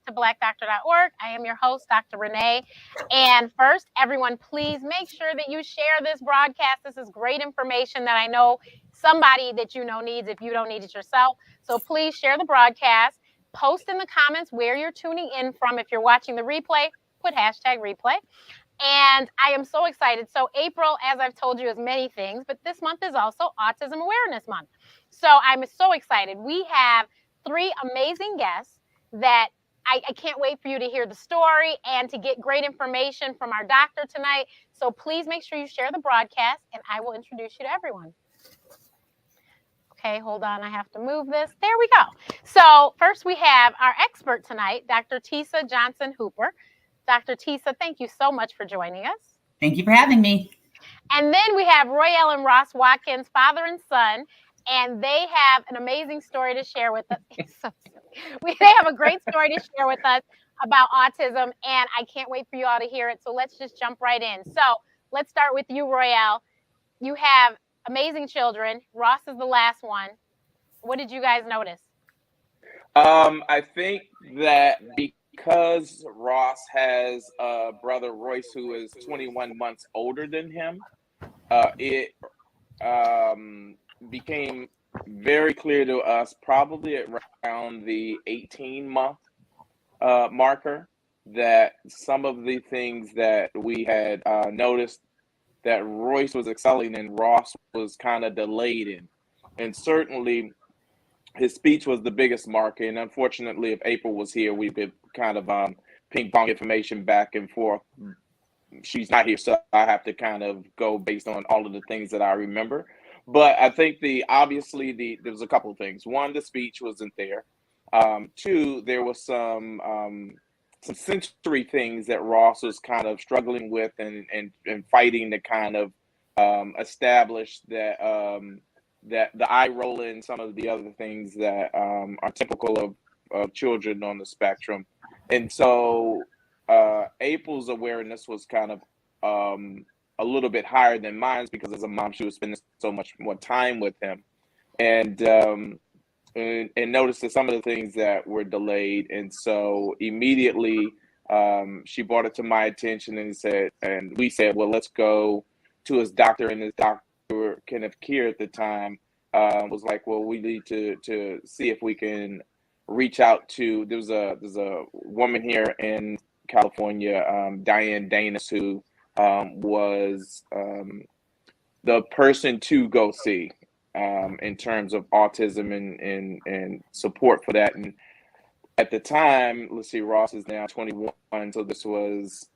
to blackdoctor.org. I am your host, Dr. Renee. And first, everyone, please make sure that you share this broadcast. This is great information that I know somebody that you know needs if you don't need it yourself. So please share the broadcast. Post in the comments where you're tuning in from. If you're watching the replay, put hashtag replay. And I am so excited. So April, as I've told you, is many things, but this month is also Autism Awareness Month. So I'm so excited. We have 3 amazing guests that I can't wait for you to hear the story and to get great information from our doctor tonight. So please make sure you share the broadcast, and I will introduce you to everyone. Okay, hold on. I have to move this. There we go. So first we have our expert tonight, Dr. Tisa Johnson-Hooper. Dr. Tisa, thank you so much for joining us. Thank you for having me. And then we have Royale and Ross Watkins, father and son, and they have an amazing story to share with us. They have a great story to share with us about autism, and I can't wait for you all to hear it. So let's just jump right in. So let's start with you, Royale. You have amazing children. Ross is the last one. What did you guys notice? I think that because Ross has a brother, Royce, who is 21 months older than him, it became very clear to us probably around the 18-month marker that some of the things that we had noticed that Royce was excelling and Ross was kind of delayed in. And certainly his speech was the biggest marker. And unfortunately, if April was here, we could kind of ping pong information back and forth. She's not here, so I have to kind of go based on all of the things that I remember. But I think obviously there was a couple of things. One, the speech wasn't there. 2, there was some sensory things that Ross was kind of struggling with and fighting to kind of establish that that the eye roll and some of the other things that are typical of children on the spectrum. And so April's awareness was kind of a little bit higher than mine because as a mom, she was spending so much more time with him. And noticed that some of the things that were delayed. And so immediately she brought it to my attention and we said, well, let's go to his doctor. And his doctor, Kenneth Keir at the time, was like, well, we need to see if we can reach out to, there's a woman here in California, Diane Danis, who was the person to go see. In terms of autism and support for that. And at the time, let's see, Ross is now 21, so this was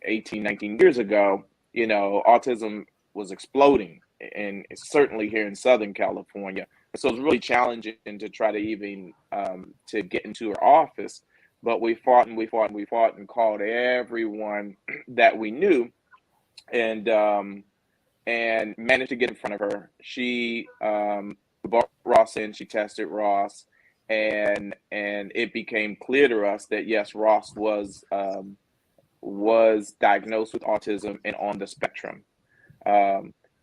18, 19 years ago, autism was exploding, and it's certainly here in Southern California. So it's really challenging to try to even to get into her office. But we fought and called everyone that we knew, and managed to get in front of her. She brought Ross in, she tested Ross, and it became clear to us that yes, Ross was diagnosed with autism and on the spectrum.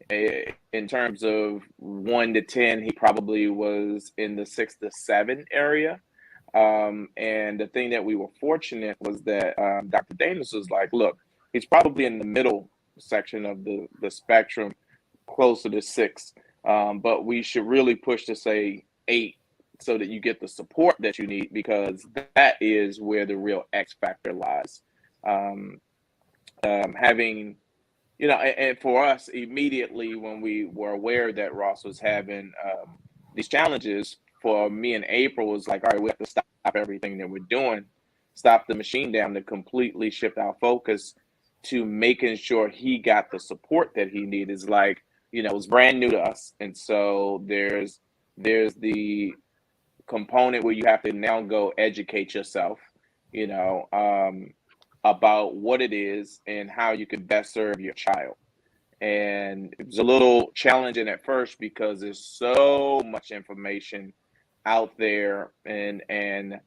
In terms of 1 to 10, he probably was in the 6 to 7 area. And the thing that we were fortunate was that Dr. Danis was like, look, he's probably in the middle section of the spectrum, closer to 6, but we should really push to say 8 so that you get the support that you need, because that is where the real X factor lies. Having, and for us immediately when we were aware that Ross was having these challenges, for me and April was like, all right, we have to stop everything that we're doing, stop the machine down, to completely shift our focus to making sure he got the support that he needed. Is like, it was brand new to us. And so there's the component where you have to now go educate yourself, about what it is and how you can best serve your child. And it was a little challenging at first because there's so much information out there. And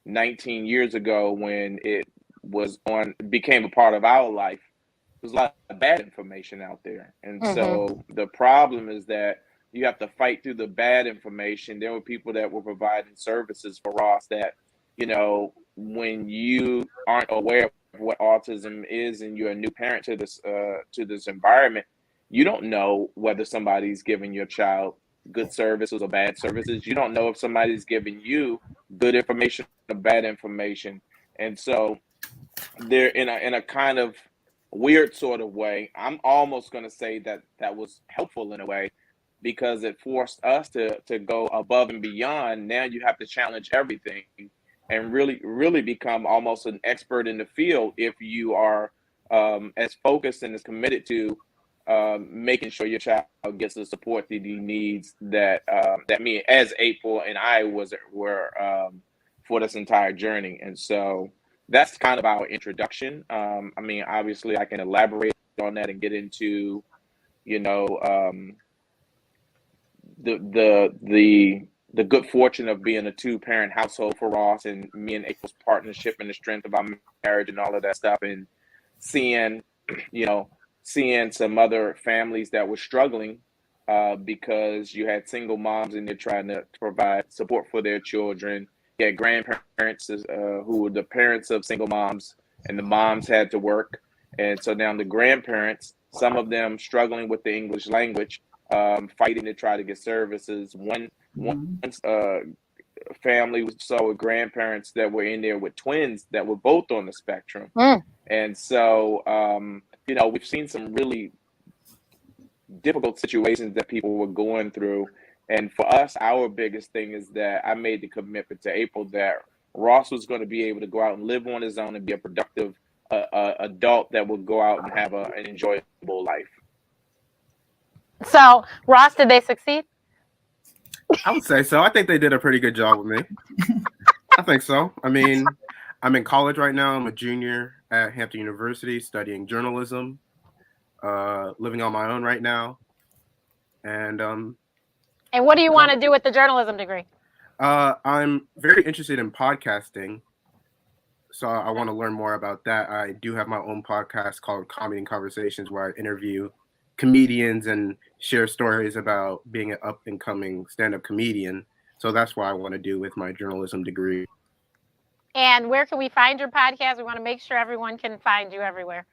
19 years ago, when it became a part of our life, there's a lot of bad information out there. And so the problem is that you have to fight through the bad information. There were people that were providing services for Ross that, when you aren't aware of what autism is and you're a new parent to this environment, you don't know whether somebody's giving your child good services or bad services. You don't know if somebody's giving you good information or bad information. And so they're in a kind of weird sort of way. I'm almost going to say that that was helpful in a way, because it forced us to go above and beyond. Now you have to challenge everything and really become almost an expert in the field if you are as focused and as committed to making sure your child gets the support that he needs, that that me as April and I were for this entire journey. And so that's kind of our introduction. I mean, obviously, I can elaborate on that and get into, you know, the good fortune of being a two-parent household for Ross, and me and April's partnership and the strength of our marriage and all of that stuff, and seeing, you know, seeing some other families that were struggling because you had single moms and they're trying to provide support for their children. You had grandparents who were the parents of single moms, and the moms had to work. And so now the grandparents, some of them struggling with the English language, fighting to try to get services. One family saw with grandparents that were in there with twins that were both on the spectrum. And so, you know, we've seen some really difficult situations that people were going through. And for us, our biggest thing is that I made the commitment to April that Ross was going to be able to go out and live on his own and be a productive adult that will go out and have an enjoyable life. So, Ross, did they succeed? I would say so. I think they did a pretty good job with me. I think so. I mean, I'm in college right now. I'm a junior at Hampton University studying journalism, living on my own right now. And what do you want to do with the journalism degree? I'm very interested in podcasting, so I want to learn more about that. I do have my own podcast called Comedy and Conversations, where I interview comedians and share stories about being an up-and-coming stand-up comedian. So that's what I want to do with my journalism degree. And where can we find your podcast? We want to make sure everyone can find you everywhere.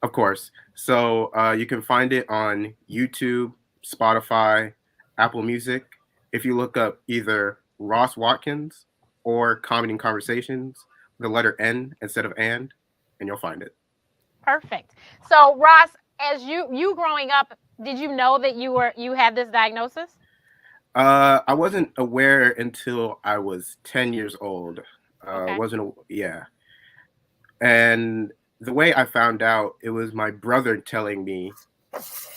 Of course. So you can find it on YouTube, Spotify, Apple Music. If you look up either Ross Watkins or Comedy and Conversations, the letter N instead of and you'll find it. Perfect. So Ross, as you growing up, did you know that you had this diagnosis? I wasn't aware until I was 10 years old. Okay. And the way I found out, it was my brother telling me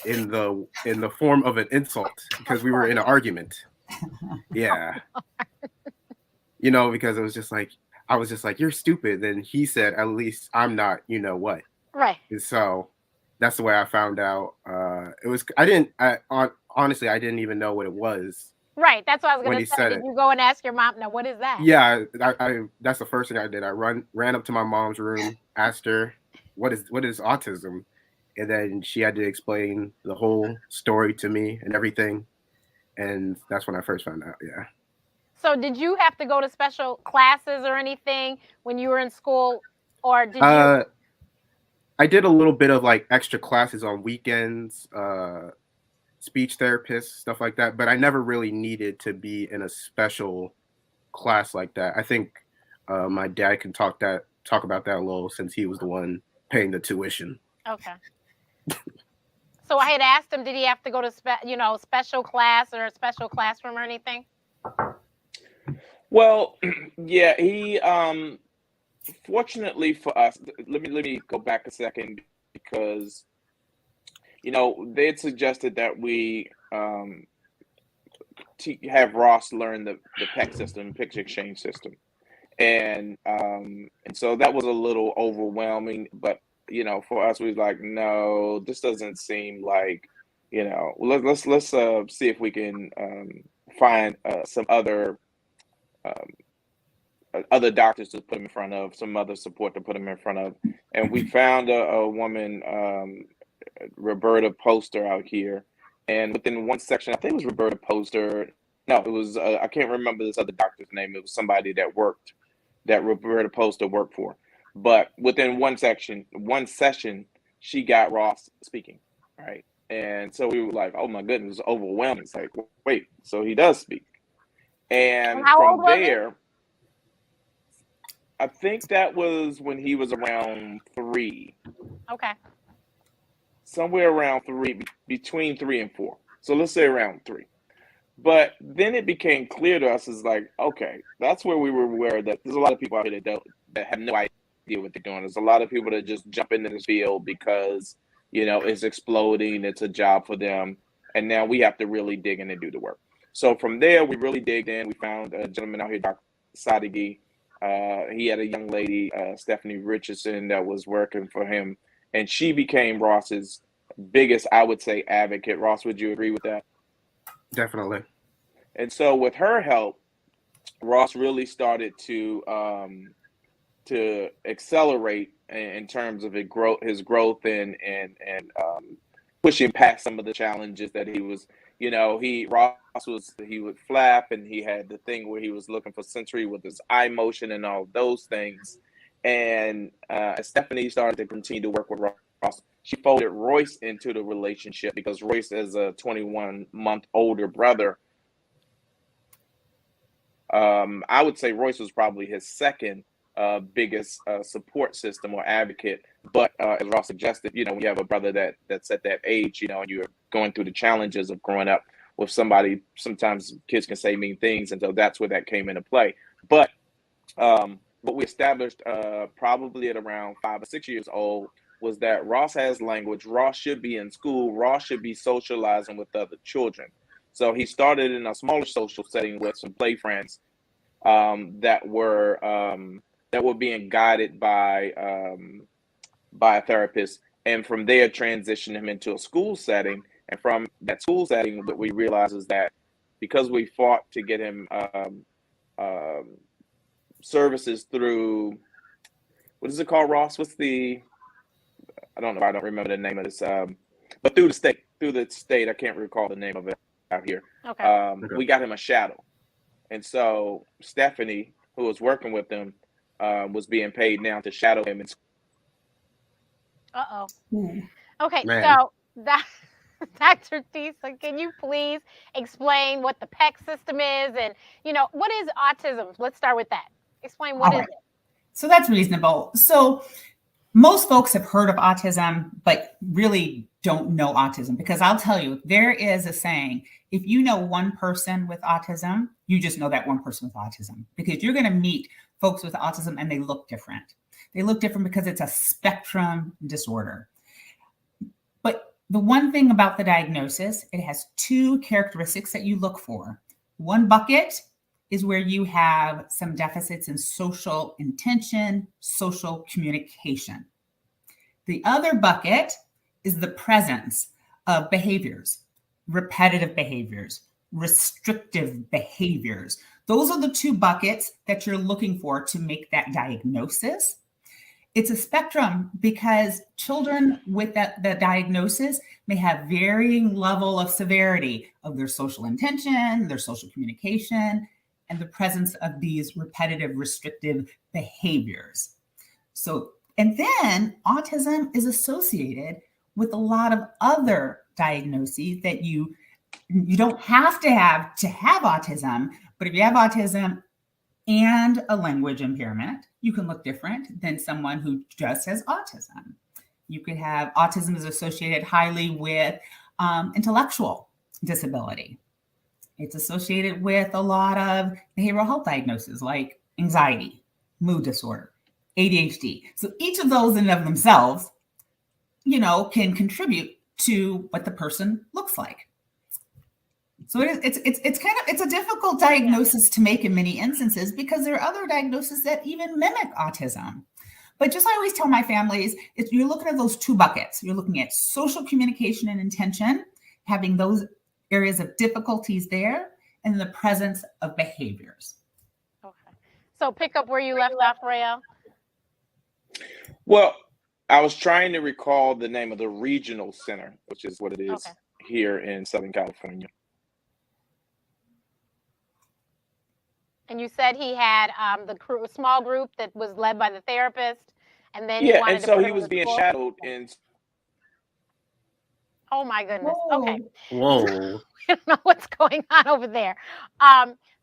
in the form of an insult, because we were in an argument. Yeah. You know, because it was just like, I was just like, you're stupid. And he said, at least I'm not, you know what. Right. And so that's the way I found out. Honestly, I didn't even know what it was. Right. That's what I was going to say. Did you go and ask your mom, now what is that? Yeah, I that's the first thing I did. I ran up to my mom's room, asked her, what is autism? And then she had to explain the whole story to me and everything. And that's when I first found out, yeah. So did you have to go to special classes or anything when you were in school? Or did you? I did a little bit of like extra classes on weekends, speech therapists, stuff like that. But I never really needed to be in a special class like that. I think my dad can talk about that a little, since he was the one paying the tuition. Okay. So I had asked him, did he have to go to special class or a special classroom or anything? Well, yeah, he fortunately for us, let me go back a second, because you know, they had suggested that we have Ross learn the PEC system, picture exchange system, and so that was a little overwhelming. But you know, for us, we was like, no, this doesn't seem like, you know, let's see if we can find some other doctors to put him in front of, some other support to put him in front of, and we found a woman, Roberta Poster, out here, and within one section, I think it was Roberta Poster. No, it was I can't remember this other doctor's name. It was somebody that worked that Roberta Poster worked for. But within one session, she got Ross speaking, right? And so we were like, oh my goodness, it was overwhelming. It's like, wait, so he does speak. And how from old was he? there, I think that was when he was around 3. Okay. Somewhere around 3, between 3 and 4. So let's say around 3. But then it became clear to us is like, okay, that's where we were aware that there's a lot of people out here that have no idea what they're doing. There's a lot of people that just jump into this field because, you know, it's exploding, it's a job for them. And now we have to really dig in and do the work. So from there, we really digged in. We found a gentleman out here, Dr. Sadeghi. He had a young lady, Stephanie Richardson, that was working for him. And she became Ross's biggest, I would say, advocate. Ross, would you agree with that? Definitely. And so with her help, Ross really started to accelerate in terms of his growth and pushing past some of the challenges that he was, you know, he would flap, and he had the thing where he was looking for sensory with his eye motion and all those things. And as Stephanie started to continue to work with Ross, she folded Royce into the relationship because Royce is a 21-month older brother. I would say Royce was probably his second biggest support system or advocate. But as Ross suggested, you know, when you have a brother that's at that age, you know, and you're going through the challenges of growing up with somebody, sometimes kids can say mean things. And so that's where that came into play. But what we established probably at around 5 or 6 years old was that Ross has language. Ross should be in school. Ross should be socializing with other children. So he started in a smaller social setting with some play friends that were being guided by a therapist, and from there transitioned him into a school setting. And from that school setting, what we realized is that because we fought to get him services through, what is it called, Ross? What's the, I don't remember the name of this, but through the state, I can't recall the name of it out here. Okay. We got him a shadow. And so Stephanie, who was working with him, was being paid now to shadow him. Uh-oh. Okay, Man. so Dr. Tisa, can you please explain what the PEC system is, and, you know, what is autism? Let's start with that. Explain what is it. So that's reasonable. So most folks have heard of autism, but really don't know autism, because I'll tell you, there is a saying, if you know one person with autism, you just know that one person with autism, because you're going to meet folks with autism and they look different. They look different because it's a spectrum disorder. But the one thing about the diagnosis, it has 2 characteristics that you look for. One bucket is where you have some deficits in social intention, social communication. The other bucket is the presence of behaviors, repetitive behaviors, restrictive behaviors. Those are the 2 buckets that you're looking for to make that diagnosis. It's a spectrum because children with the diagnosis may have varying level of severity of their social intention, their social communication, and the presence of these repetitive restrictive behaviors. So, and then autism is associated with a lot of other diagnoses that you don't have to have autism, but if you have autism and a language impairment, you can look different than someone who just has autism. You could have autism is associated highly with intellectual disability. It's associated with a lot of behavioral health diagnoses like anxiety, mood disorder, ADHD. So each of those in and of themselves, you know, can contribute to what the person looks like. So it's a difficult diagnosis to make in many instances because there are other diagnoses that even mimic autism. But just I always tell my families, if you're looking at those 2 buckets, you're looking at social communication and intention, having those areas of difficulties there, and the presence of behaviors. Okay. So pick up where you left off, Royale. Well, I was trying to recall the name of the regional center, which is what it is here in Southern California. And you said he had the small group that was led by the therapist, and then you Yeah, wanted and to so put he him was in being school? shadowed in. Oh my goodness. Whoa. Okay. Whoa. I don't know what's going on over there.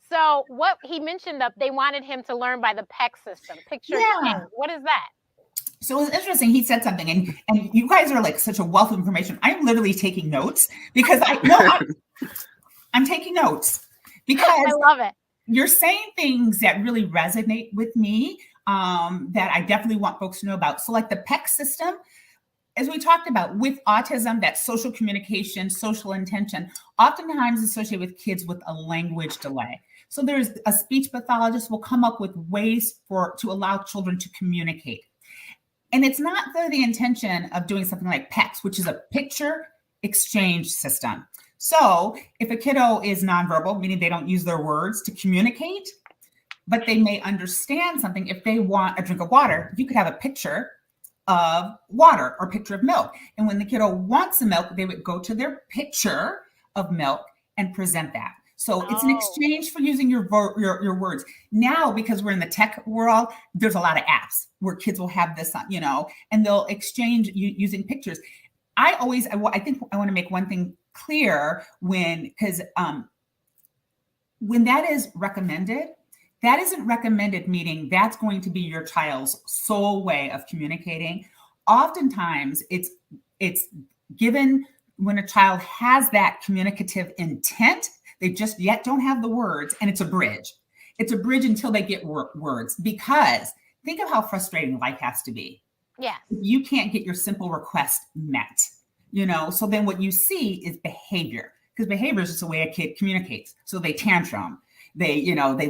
So what he mentioned that they wanted him to learn by the PEC system, picture Yeah. exchange. What is that? So it was interesting. He said something, and you guys are like such a wealth of information. I'm literally taking notes because I'm taking notes because I love it. you're saying things that really resonate with me, that I definitely want folks to know about. So like the PEC system, as we talked about with autism, that social communication, social intention, oftentimes associated with kids with a language delay. So there's a speech pathologist will come up with ways to allow children to communicate. And it's not the intention of doing something like PECS, which is a picture exchange system. So if a kiddo is nonverbal, meaning they don't use their words to communicate, but they may understand something. If they want a drink of water, you could have a picture of water or picture of milk. And when the kiddo wants the milk, they would go to their picture of milk and present that. So it's an exchange for using your words. Now, because we're in the tech world, there's a lot of apps where kids will have this, and they'll exchange using pictures. I think I want to make one thing clear because when that is recommended, that isn't recommended, meaning that's going to be your child's sole way of communicating. Oftentimes, it's given when a child has that communicative intent. They just yet don't have the words, and it's a bridge. It's a bridge until they get words, because think of how frustrating life has to be. Yes. You can't get your simple request met, so then what you see is behavior, because behavior is just the way a kid communicates. So they tantrum, they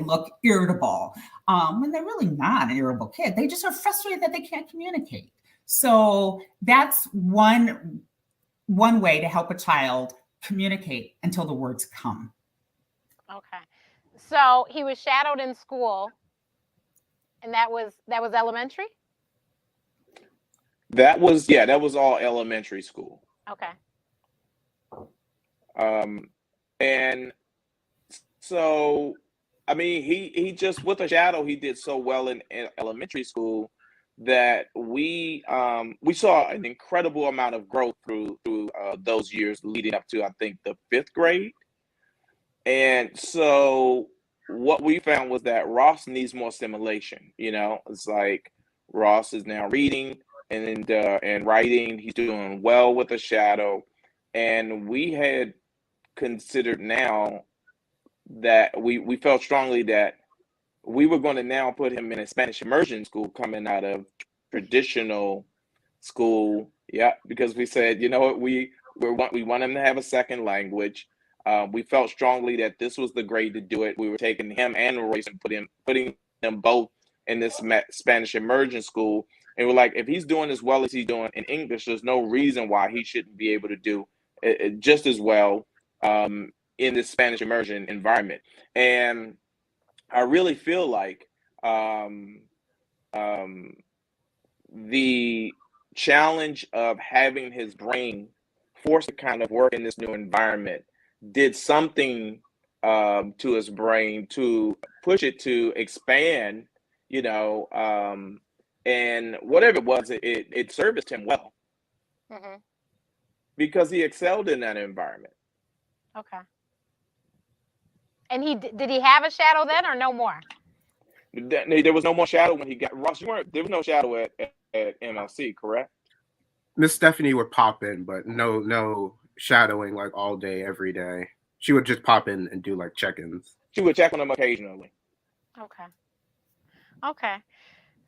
look irritable, when they're really not an irritable kid. They just are frustrated that they can't communicate. So that's one way to help a child communicate until the words come. Okay. So he was shadowed in school, and that was elementary? That was all elementary school. Okay. And so, I mean, he just, with a shadow, he did so well in elementary school that we saw an incredible amount of growth through those years leading up to, I think, the 5th grade. And so what we found was that Ross needs more stimulation. It's like Ross is now reading and writing. He's doing well with a shadow. And we had considered now that we felt strongly that we were going to now put him in a Spanish immersion school coming out of traditional school. Yeah, because we said, you know what, we want him to have a second language. We felt strongly that this was the grade to do it. We were taking him and Royce and putting them both in this Spanish immersion school. And we're like, if he's doing as well as he's doing in English, there's no reason why he shouldn't be able to do it just as well in this Spanish immersion environment. And I really feel like the challenge of having his brain forced to kind of work in this new environment did something to his brain to push it to expand, and whatever it was, it serviced him well. Mm-hmm. Because he excelled in that environment. Okay. And did he have a shadow then, or no more? There was no more shadow when he got Ross. There was no shadow at MLC, correct? Miss Stephanie would pop in, but no shadowing like all day, every day. She would just pop in and do like check-ins. She would check on him occasionally. Okay.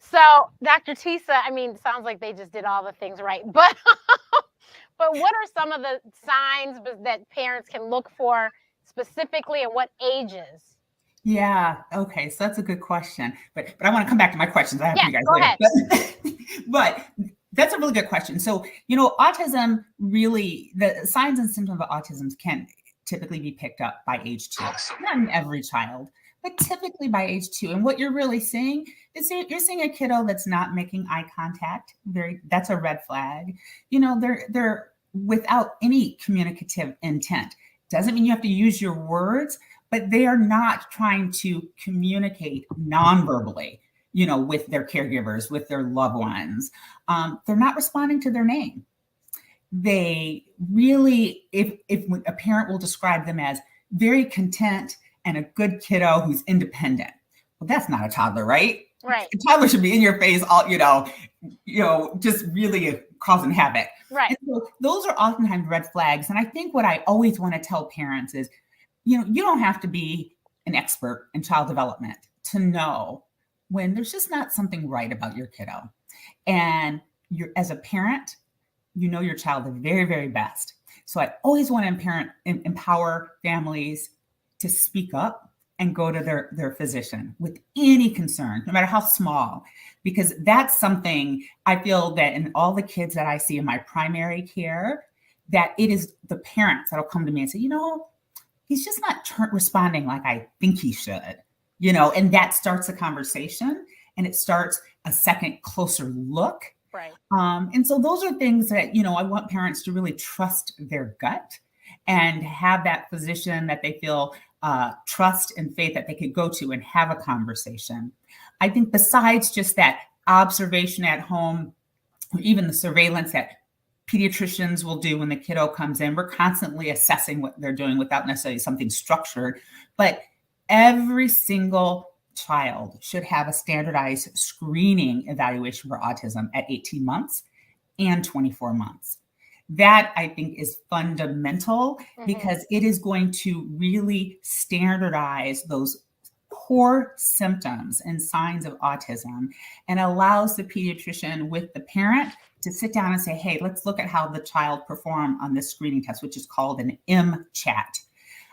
So, Dr. Tisa, I mean, sounds like they just did all the things right, but what are some of the signs that parents can look for specifically, and what ages? Yeah. Okay. So that's a good question, but I want to come back to my questions. I have you guys go later. ahead. But that's a really good question. So, autism, really, the signs and symptoms of autism can typically be picked up by age 2. Not in every child, but typically by age 2. And what you're really seeing is you're seeing a kiddo that's not making eye contact. That's a red flag. They're without any communicative intent. Doesn't mean you have to use your words, but they are not trying to communicate non-verbally, with their caregivers, with their loved ones. They're not responding to their name. They really, if a parent will describe them as very content and a good kiddo who's independent. Well, that's not a toddler, right? Right. A toddler should be in your face, all just really causing havoc. Right. And so those are oftentimes red flags. And I think what I always want to tell parents is, you don't have to be an expert in child development to know when there's just not something right about your kiddo. And as a parent, your child the very, very best. So I always want to empower families to speak up and go to their physician with any concern, no matter how small, because that's something I feel that in all the kids that I see in my primary care, that it is the parents that'll come to me and say, he's just not responding like I think he should, and that starts a conversation and it starts a second closer look. Right. And so those are things that, I want parents to really trust their gut and have that physician that they feel trust and faith that they could go to and have a conversation. I think besides just that observation at home, or even the surveillance that pediatricians will do when the kiddo comes in, we're constantly assessing what they're doing without necessarily something structured, but every single child should have a standardized screening evaluation for autism at 18 months and 24 months. That I think is fundamental because it is going to really standardize those core symptoms and signs of autism and allows the pediatrician with the parent to sit down and say, hey, let's look at how the child performed on this screening test, which is called an MCHAT.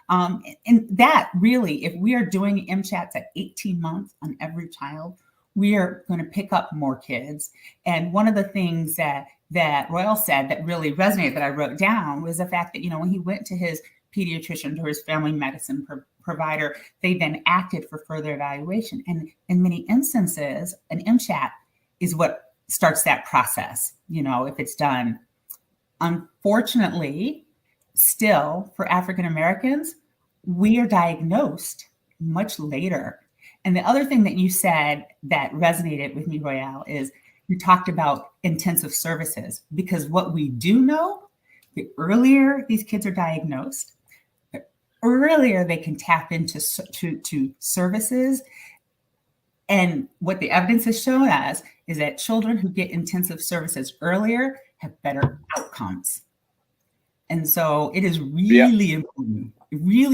And that really, if we are doing MCHATs at 18 months on every child, we are going to pick up more kids. And one of the things that Royale said that really resonated that I wrote down was the fact that, when he went to his pediatrician, to his family medicine provider, they then acted for further evaluation. And in many instances, an MCHAT is what starts that process, if it's done. Unfortunately, still, for African Americans, we are diagnosed much later. And the other thing that you said that resonated with me, Royale, is you talked about intensive services, because what we do know, the earlier these kids are diagnosed, the earlier they can tap into to services. And what the evidence has shown us is that children who get intensive services earlier have better outcomes. And so it is really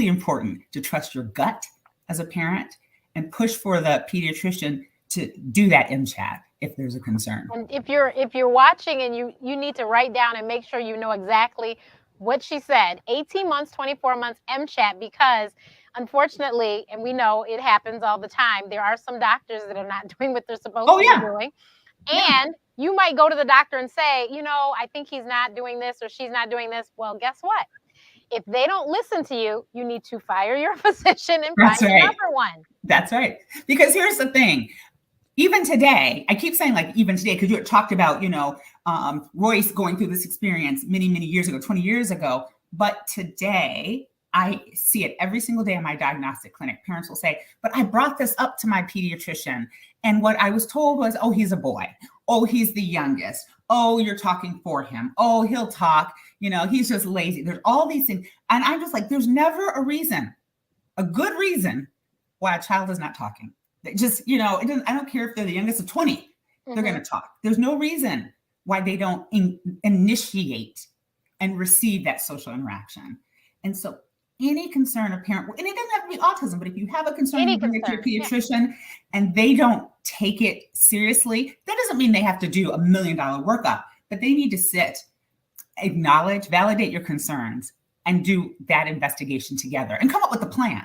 important to trust your gut as a parent and push for the pediatrician to do that MCHAT if there's a concern. And if you're watching and you need to write down and make sure you know exactly what she said, 18 months, 24 months MCHAT, because unfortunately, and we know it happens all the time, there are some doctors that are not doing what they're supposed to be doing. And you might go to the doctor and say, I think he's not doing this or she's not doing this. Well, guess what? If they don't listen to you, you need to fire your physician and find another one. That's right. Because here's the thing. Even today, I keep saying even today, because you had talked about, Royce going through this experience many, many years ago, 20 years ago. But today, I see it every single day in my diagnostic clinic. Parents will say, but I brought this up to my pediatrician. And what I was told was, oh, he's a boy. Oh, he's the youngest. Oh, you're talking for him. Oh, he'll talk. He's just lazy. There's all these things. And I'm just like, there's never a good reason why a child is not talking. Just, I don't care if they're the youngest of 20, they're going to talk. There's no reason why they don't initiate and receive that social interaction. And so any concern of parent, and it doesn't have to be autism, but if you have a concern, you bring it to your pediatrician and they don't take it seriously, that doesn't mean they have to do $1 million workup, but they need to sit, acknowledge, validate your concerns, and do that investigation together and come up with a plan.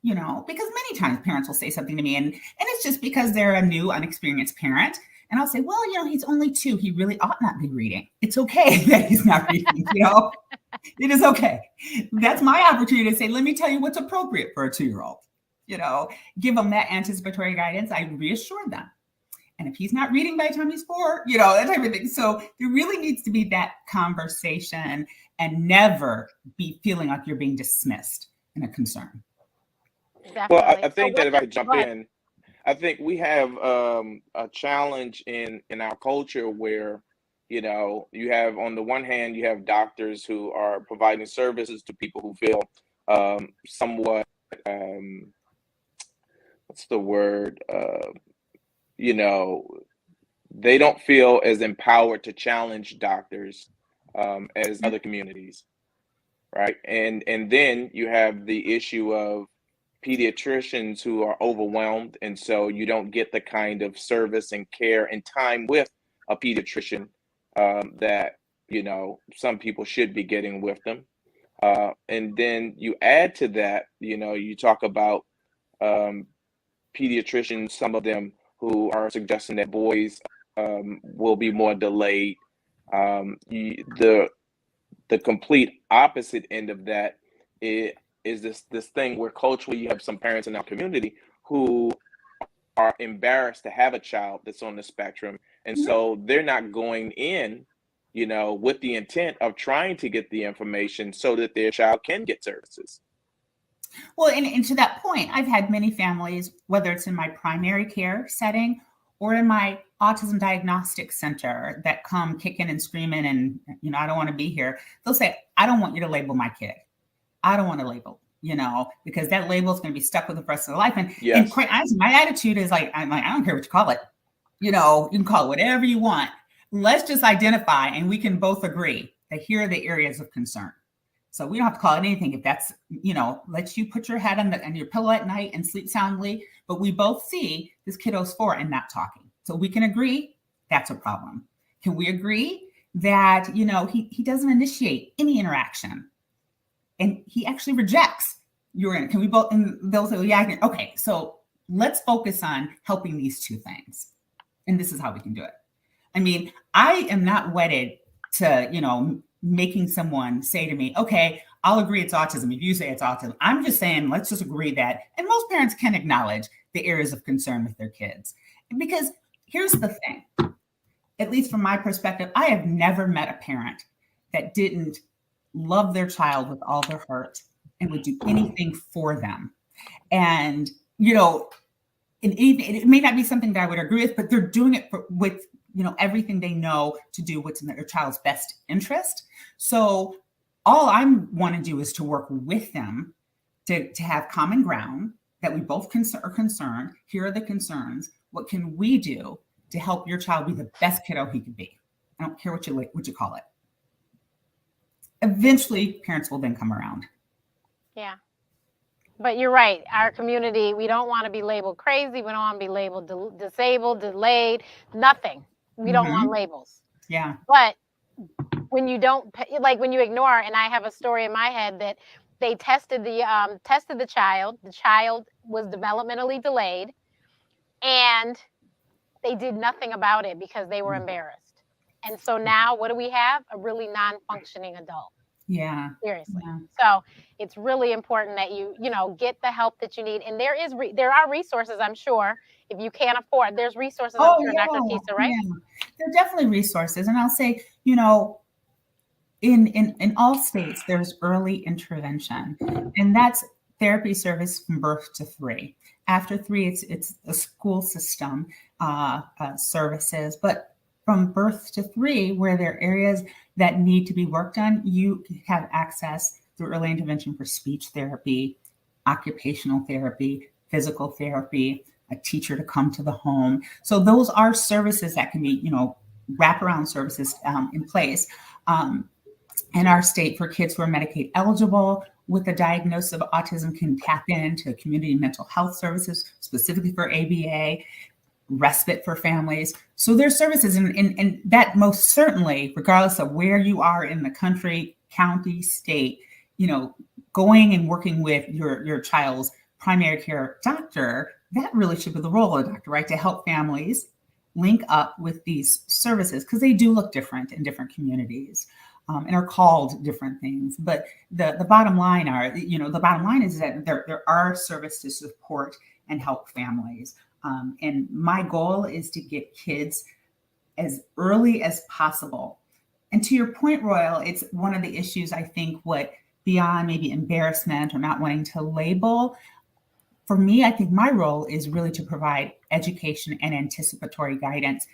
Because many times parents will say something to me and it's just because they're a new, unexperienced parent. And I'll say, well, he's only 2. He really ought not be reading. It's okay that he's not reading, It is okay. That's my opportunity to say, let me tell you what's appropriate for a 2-year-old. Give them that anticipatory guidance. I reassure them. And if he's not reading by the time he's 4, that type of thing. So there really needs to be that conversation and never be feeling like you're being dismissed in a concern. Well, Definitely. I think that if I could jump Go ahead. in, I think we have a challenge in our culture where, you know, you have on the one hand, you have doctors who are providing services to people who feel somewhat, what's the word? You know, they don't feel as empowered to challenge doctors as other communities, right? And then you have the issue of pediatricians who are overwhelmed, and so you don't get the kind of service and care and time with a pediatrician that, you know, some people should be getting with them. And then you add to that, you know, you talk about um, pediatricians, some of them who are suggesting that boys will be more delayed. The complete opposite end of that is this thing where culturally you have some parents in our community who are embarrassed to have a child that's on the spectrum, and so they're not going in, you know, with the intent of trying to get the information so that their child can get services. Well, and to that point, I've had many families, whether it's in my primary care setting or in my autism diagnostic center, that come kicking and screaming and, you know, I don't want to be here. They'll say, I don't want you to label my kid. I don't want to label, you know, because that label is going to be stuck with them the rest of their life. And quite honestly, my attitude is like, I'm like, I don't care what you call it. You know, you can call it whatever you want. Let's just identify, and we can both agree that here are the areas of concern. So we don't have to call it anything if that's, you know, lets you put your head on your pillow at night and sleep soundly. But we both see this kiddo's 4 and not talking. So we can agree that's a problem. Can we agree that, you know, he doesn't initiate any interaction and he actually rejects your in? Can we both, and they'll say, well, yeah, I can. Okay, so let's focus on helping these two things. And this is how we can do it. I mean, I am not wedded to, you know, making someone say to me, okay, I'll agree it's autism if you say it's autism. I'm just saying, let's just agree that, and most parents can acknowledge the areas of concern with their kids. Because here's the thing, at least from my perspective, I have never met a parent that didn't love their child with all their heart and would do anything for them. And, you know, it may not be something that I would agree with, but they're doing it with, you know, everything they know to do what's in their child's best interest. So all I want to do is to work with them to have common ground that we both are concerned. Here are the concerns. What can we do to help your child be the best kiddo he could be? I don't care what you call it. Eventually, parents will then come around. Yeah. But you're right. Our community, we don't want to be labeled crazy. We don't want to be labeled disabled, delayed, nothing. We don't want labels. Yeah. But when you don't, like when you ignore, and I have a story in my head that they tested the child. The child was developmentally delayed, and they did nothing about it because they were embarrassed. And so now what do we have? A really non-functioning adult. Yeah. Seriously. Yeah. So it's really important that you know, get the help that you need. And there are resources, I'm sure, if you can't afford, there's resources, I'm sure, yeah. Dr. Tisa, right? Yeah. There are definitely resources. And I'll say, you know, in all states, there's early intervention, and that's therapy service from birth to 3. After 3, it's a school system services, but from birth to 3, where there are areas that need to be worked on, you have access through early intervention for speech therapy, occupational therapy, physical therapy, a teacher to come to the home. So those are services that can be, you know, wraparound services in place. In our state, for kids who are Medicaid eligible with a diagnosis of autism, can tap into community mental health services, specifically for ABA, respite for families. So there's services, and that most certainly, regardless of where you are in the country, county, state, you know, going and working with your child's primary care doctor, that really should be the role of a doctor, right? To help families link up with these services, because they do look different in different communities. And are called different things, but the bottom line is that there are services to support and help families. And my goal is to get kids as early as possible. And to your point, Royal, it's one of the issues, I think, what beyond maybe embarrassment or not wanting to label, for me, I think my role is really to provide education and anticipatory guidance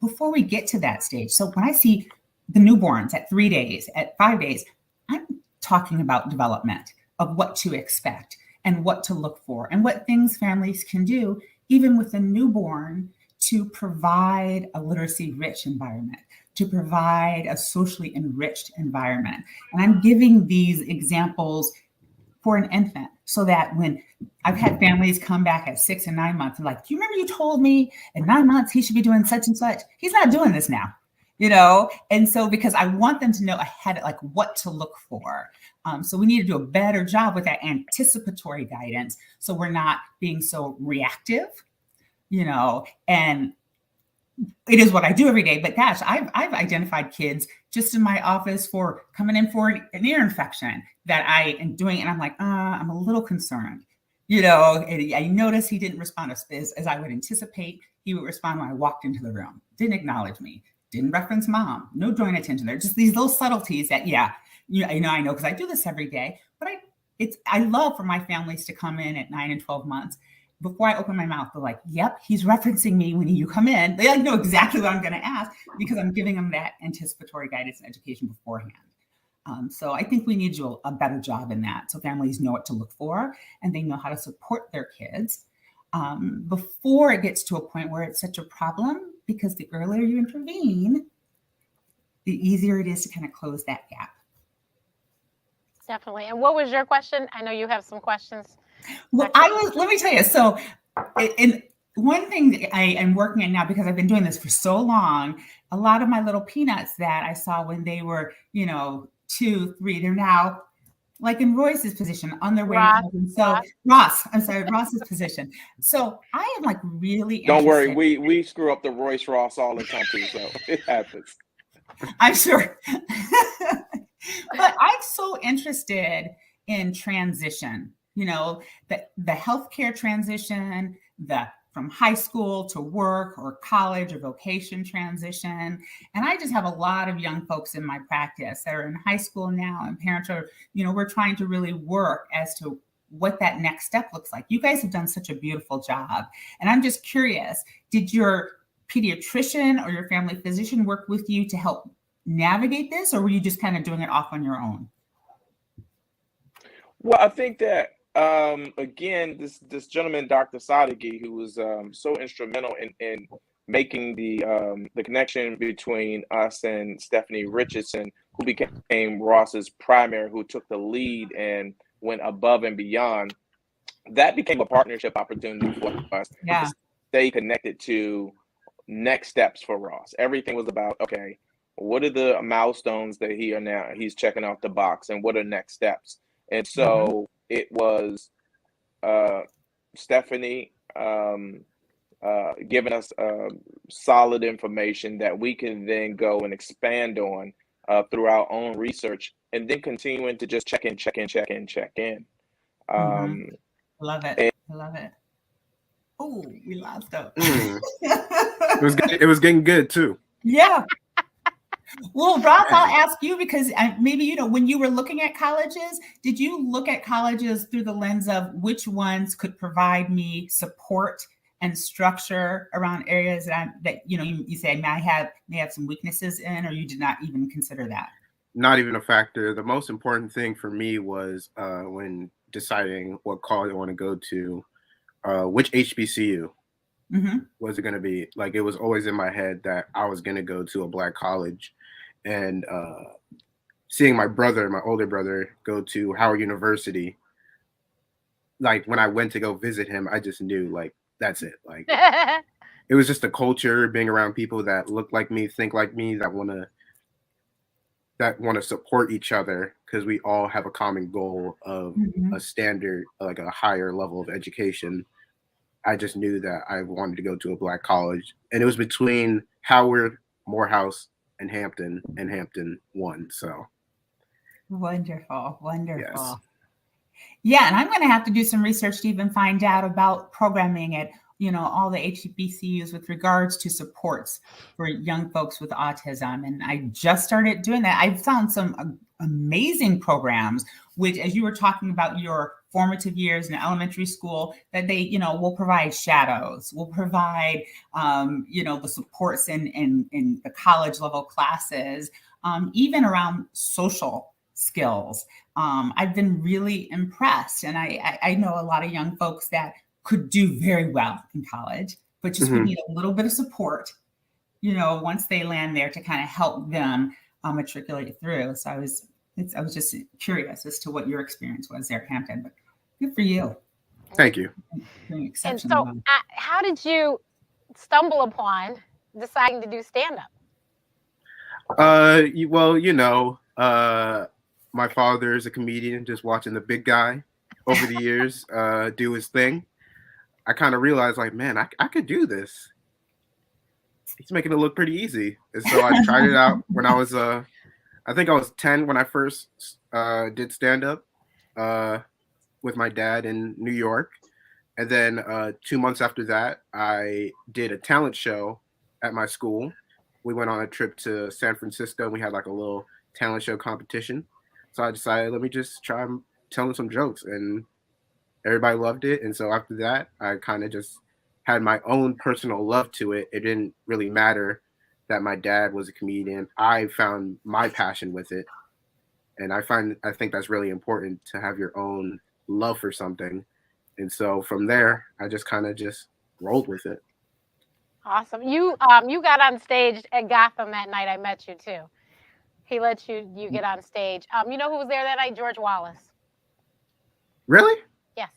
before we get to that stage. So when I see the newborns at 3 days, at 5 days, I'm talking about development of what to expect and what to look for and what things families can do, even with a newborn, to provide a literacy-rich environment, to provide a socially enriched environment. And I'm giving these examples for an infant so that when I've had families come back at 6 and 9 months and like, do you remember you told me at 9 months he should be doing such and such? He's not doing this now, you know? And so because I want them to know ahead, like what to look for. So we need to do a better job with that anticipatory guidance so we're not being so reactive, you know, and it is what I do every day. But gosh, I've identified kids just in my office for coming in for an ear infection that I am doing. And I'm like, I'm a little concerned, you know, and I noticed he didn't respond as I would anticipate he would respond when I walked into the room. Didn't acknowledge me, didn't reference mom, no joint attention there. Just these little subtleties that, I know, because I do this every day, but I love for my families to come in at 9 and 12 months. Before I open my mouth, they're like, yep, he's referencing me when you come in. They know exactly what I'm going to ask because I'm giving them that anticipatory guidance and education beforehand. So I think we need to do a better job in that so families know what to look for and they know how to support their kids before it gets to a point where it's such a problem, because the earlier you intervene, the easier it is to kind of close that gap. Definitely. And what was your question? I know you have some questions. Well, let me tell you. So, in one thing that I am working on now, because I've been doing this for so long, a lot of my little peanuts that I saw when they were, 2, 3, they're now like in Royce's position on their way to heaven. So Ross's position. So I am like really Don't worry, we screw up the Royce Ross all the time too, so it happens. I'm sure. But I'm so interested in transition. The healthcare transition, from high school to work or college or vocation transition. And I just have a lot of young folks in my practice that are in high school now, and parents are, we're trying to really work as to what that next step looks like. You guys have done such a beautiful job. And I'm just curious, did your pediatrician or your family physician work with you to help navigate this, or were you just kind of doing it off on your own? Well, I think that again, this gentleman, Dr. Sadeghi, who was so instrumental in making the connection between us and Stephanie Richardson, who became Ross's primary, who took the lead and went above and beyond. That became a partnership opportunity for us to stay connected to next steps for Ross. Everything was about, okay, what are the milestones that he's checking off the box, and what are next steps? And so it was Stephanie giving us solid information that we can then go and expand on through our own research, and then continuing to just check in. Love it. I love it. Oh, we lost up. It was getting good too. Yeah. Well, Ross, I'll ask you, because maybe, when you were looking at colleges, did you look at colleges through the lens of which ones could provide me support and structure around areas that you say may have some weaknesses in, or you did not even consider that? Not even a factor. The most important thing for me was when deciding what college I want to go to, which HBCU. Was it going to be? Like, it was always in my head that I was going to go to a Black college, and seeing my older brother, go to Howard University, like when I went to go visit him, I just knew, like, that's it. Like, it was just a culture, being around people that look like me, think like me, that want to support each other, because we all have a common goal of a standard, like a higher level of education. I just knew that I wanted to go to a Black college, and it was between Howard, Morehouse, and Hampton won. So wonderful. Yes. Yeah, and I'm going to have to do some research to even find out about programming at all the HBCUs with regards to supports for young folks with autism. And I just started doing that. I've found some amazing programs, which, as you were talking about your formative years in elementary school, that they, you know, will provide shadows, will provide, you know, the supports in the college level classes, even around social skills. I've been really impressed. And I know a lot of young folks that could do very well in college, but just would need a little bit of support, you know, once they land there, to kind of help them matriculate through. So I was just curious as to what your experience was there at Hampton, but good for you. Thank you. And so how did you stumble upon deciding to do stand-up? Well, you know, my father is a comedian, just watching the big guy over the years do his thing. I kind of realized, like, man, I could do this. He's making it look pretty easy. And so I tried it out when I was, I think I was 10 when I first did stand-up with my dad in New York. And then 2 months after that, I did a talent show at my school. We went on a trip to San Francisco. We had like a little talent show competition. So I decided, let me just try telling some jokes, and everybody loved it. And so after that, I kind of just had my own personal love to it. It didn't really matter that my dad was a comedian. I found my passion with it. And I think that's really important, to have your own love for something. And so from there, I just kind of just rolled with it. Awesome. You got on stage at Gotham that night. I met you too. He let you get on stage. You know who was there that night? George Wallace. Really? Yes.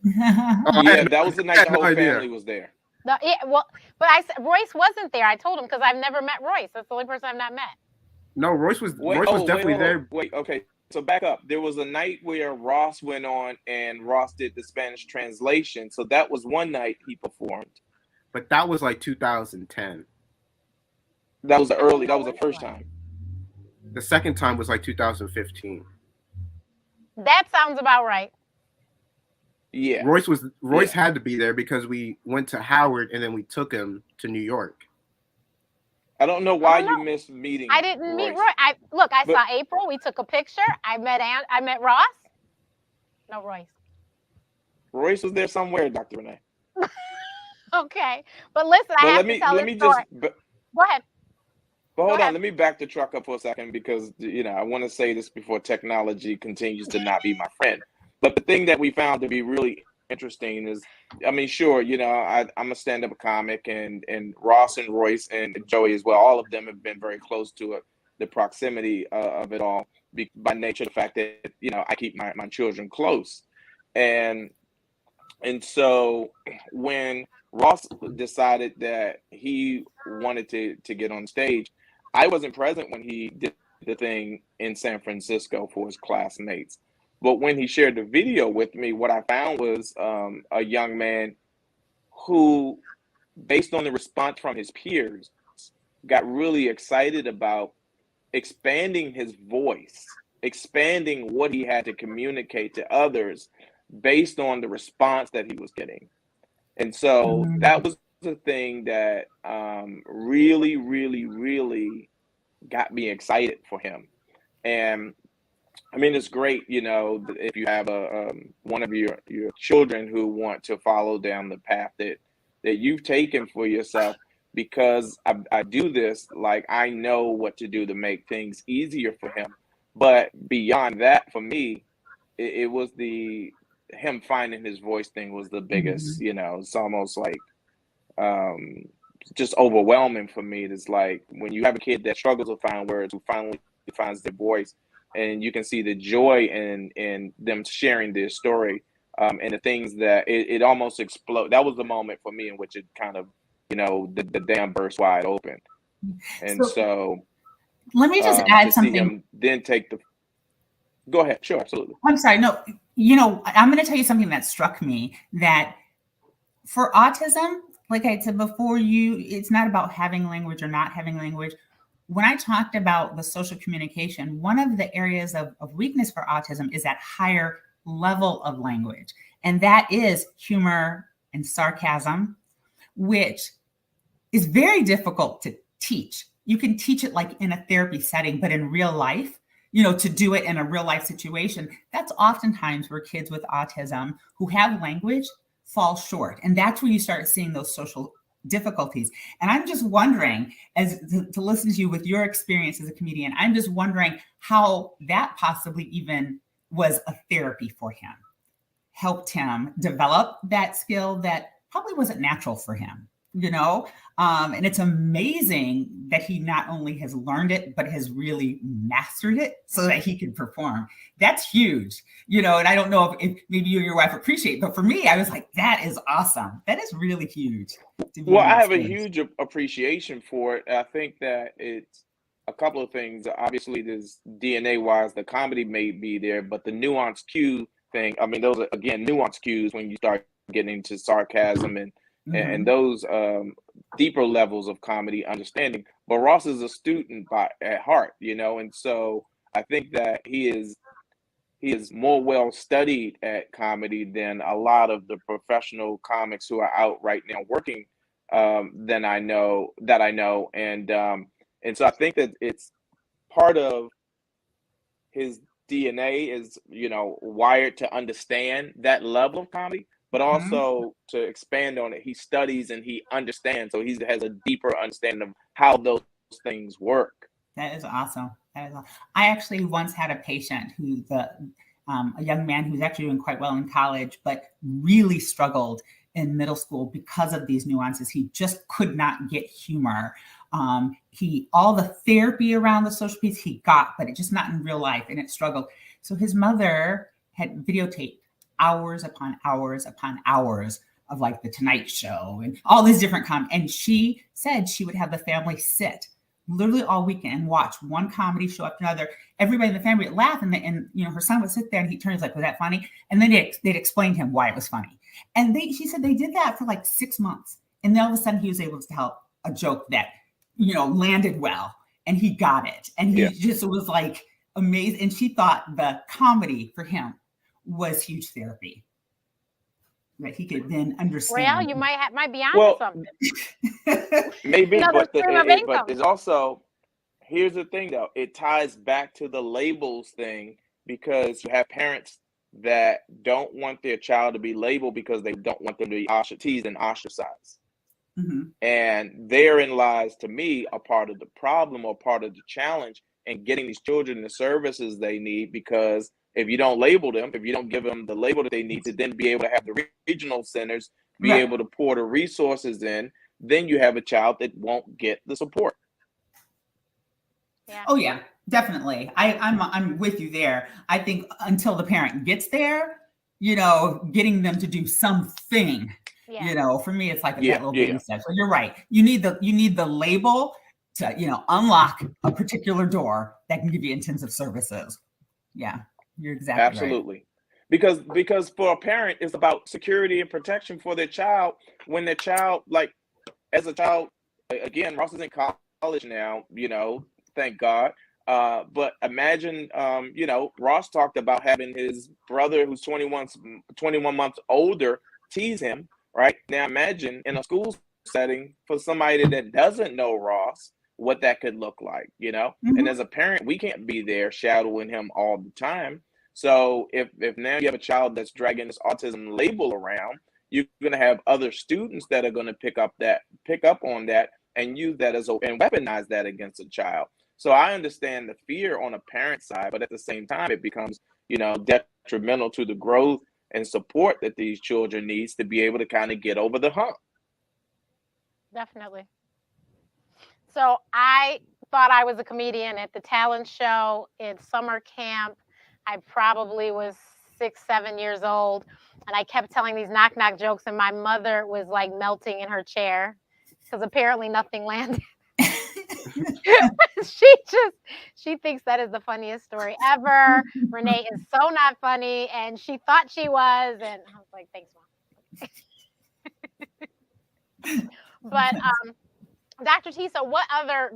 Yeah, that was the night the whole family was there. Yeah, well, but Royce wasn't there. I told him, because I've never met Royce. That's the only person I've not met. No, Royce was definitely there. Wait, okay. So back up. There was a night where Ross went on and Ross did the Spanish translation. So that was one night he performed. But that was like 2010. That was the first time. The second time was like 2015. That sounds about right. Yeah. Royce had to be there because we went to Howard and then we took him to New York. I don't know why you missed meeting. I didn't meet Roy. I saw April. We took a picture. I met Ross. No Royce. Royce was there somewhere, Dr. Renee. Okay, but listen, I have to tell this story. Go ahead. But hold on, let me back the truck up for a second, because I want to say this before technology continues to not be my friend. But the thing that we found to be really interesting is, I mean, sure, I'm a stand-up comic, and Ross and Royce and Joey as well, all of them have been very close to it, the proximity of it all, by nature of the fact that, I keep my children close. And so when Ross decided that he wanted to get on stage, I wasn't present when he did the thing in San Francisco for his classmates. But when he shared the video with me, what I found was a young man who, based on the response from his peers, got really excited about expanding his voice, expanding what he had to communicate to others based on the response that he was getting. And so that was the thing that really, really, really got me excited for him. And I mean, it's great, if you have one of your children who want to follow down the path that you've taken for yourself, because I do this, like, I know what to do to make things easier for him. But beyond that, for me, it was him finding his voice thing was the biggest. It's almost like just overwhelming for me. It's like when you have a kid that struggles to find words, who finally finds their voice, and you can see the joy in them sharing their story, and the things that it almost explode. That was the moment for me in which it kind of, the dam burst wide open. And so let me just add something. See him then go ahead. Sure, absolutely. I'm sorry. No, I'm going to tell you something that struck me, that for autism, like I said before, it's not about having language or not having language. When I talked about the social communication, one of the areas of weakness for autism is that higher level of language. And that is humor and sarcasm, which is very difficult to teach. You can teach it like in a therapy setting, but in real life, to do it in a real life situation. That's oftentimes where kids with autism who have language fall short. And that's where you start seeing those social difficulties. And I'm just wondering, as to listen to you with your experience as a comedian, I'm just wondering how that possibly even was a therapy for him, helped him develop that skill that probably wasn't natural for him, and it's amazing that he not only has learned it, but has really mastered it so that he can perform. That's huge, and I don't know if maybe you and your wife appreciate, but for me, I was like, that is awesome. That is really huge. Well, I have a huge appreciation for it. I think that it's a couple of things. Obviously, there's DNA wise, the comedy may be there, but the nuance cue thing, I mean, those are, again, nuance cues when you start getting into sarcasm and those deeper levels of comedy understanding. But Ross is a student at heart, and so I think that he is more well studied at comedy than a lot of the professional comics who are out right now working that I know, and so I think that it's part of his DNA is wired to understand that level of comedy. But also to expand on it, he studies and he understands. So he has a deeper understanding of how those things work. That is awesome. I actually once had a patient who's a young man who's actually doing quite well in college, but really struggled in middle school because of these nuances. He just could not get humor. All the therapy around the social piece he got, but it just not in real life, and it struggled. So his mother had videotaped hours upon hours upon hours of like the Tonight Show and all these different and she said she would have the family sit literally all weekend and watch one comedy show after another. Everybody in the family would laugh, and her son would sit there and he turns like, was that funny? And then they'd explain to him why it was funny. And she said they did that for like 6 months, and then all of a sudden he was able to tell a joke that landed well, and he got it, and he just was like amazed. And she thought the comedy for him was huge therapy, that he could then understand. Royale, you might be onto something. Maybe, but it's also, here's the thing though, it ties back to the labels thing, because you have parents that don't want their child to be labeled because they don't want them to be teased and ostracized. And therein lies, to me, a part of the problem or part of the challenge in getting these children the services they need, because if you don't label them, if you don't give them the label that they need to then be able to have the regional centers be able to pour the resources in, then you have a child that won't get the support. Oh yeah, definitely. I'm with you there. I think until the parent gets there, getting them to do something, for me, it's like that little baby step. So you're right. You need the label to, unlock a particular door that can give you intensive services. Yeah. You're exactly absolutely right. Because for a parent, it's about security and protection for their child. When their child, as a child, again, Ross is in college now, thank God. But imagine, Ross talked about having his brother who's 21 months older tease him, right? Now imagine in a school setting for somebody that doesn't know Ross, what that could look like, and as a parent, we can't be there shadowing him all the time. So if now you have a child that's dragging this autism label around, you're going to have other students that are going to pick up on that and use that and weaponize that against a child. So I understand the fear on a parent side, but at the same time, it becomes, detrimental to the growth and support that these children needs to be able to kind of get over the hump. Definitely. So I thought I was a comedian at the talent show in summer camp. I probably was 6, 7 years old, and I kept telling these knock-knock jokes, and my mother was like melting in her chair because apparently nothing landed. She thinks that is the funniest story ever. Renee is so not funny, and she thought she was, and I was like, thanks, Mom. But Dr. Tisa, what other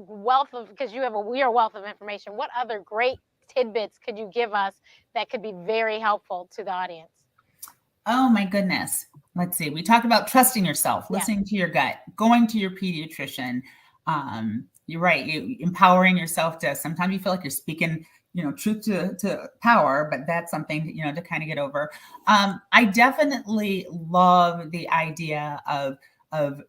because you're a wealth of information, what other great tidbits could you give us that could be very helpful to the audience? Oh my goodness. Let's see. We talked about trusting yourself, listening to your gut, going to your pediatrician. You're right. Empowering yourself to, sometimes you feel like you're speaking, truth to power, but that's something, to kind of get over. I definitely love the idea of